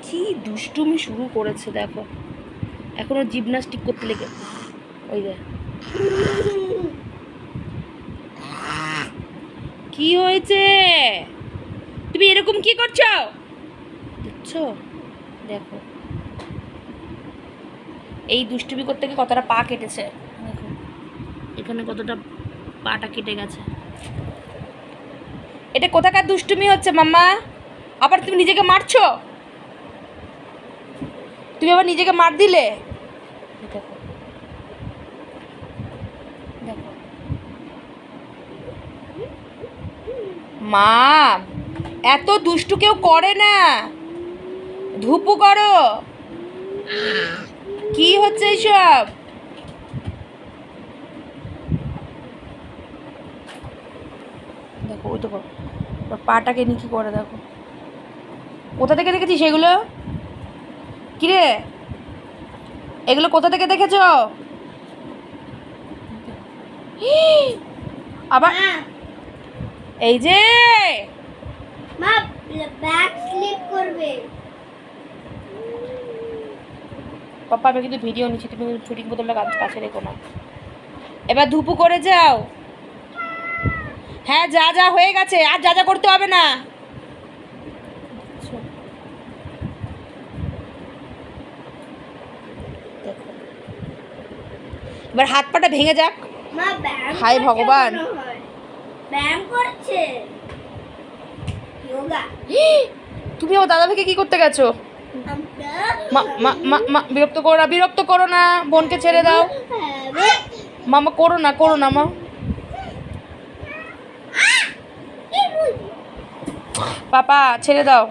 কি দুষ্টুমি শুরু করেছে দেখো, এখনো জিমনাস্টিক করতে লেগে। ওই দেখ কি হয়েছে, তুমি এরকম কি করছো দেখছো? দেখো এই দুষ্টুমি করতে গিয়ে কতটা পা কেটেছে, দেখো এখানে কতটা পাটা কেটে গেছে। এটা কোথাকার দুষ্টুমি হচ্ছে মাম্মা? আবার তুমি নিজেকে মারছো, তুমি আবার নিজেকে মার দিলে। দেখো দেখো মা, এত দুষ্টু কেউ করে না, ধুপু করো। কি হচ্ছে এইসব? দেখো ওই তো পাটাকে নিয়ে কি করে, দেখো কোথা থেকে দেখেছিস সেগুলো? কিরে এগুলো কোথা থেকে দেখেছ? আবার এই যে মা ব্যাক স্লিপ করবে। পাপা আমি কিন্তু ভিডিও নিচ্ছি, তুমি শুটিং বোতলটা কাছে রেখো না। এবার ধুপু করে যাও। হ্যাঁ যা যা হয়ে গেছে, আর যা যা করতে হবে না। এবার হাত পাটা ভেঙে যাক। মা ব্যায়াম হায় ভগবান, ব্যায়াম করছে যোগা। তুমি আমার দাদা ভাইকে কি করতে গেছো? বিরক্ত করো না, বিরক্ত করো না, বোনকে ছেড়ে দাও। মামা করো না, করো না মা। পাপা ছেড়ে দাও।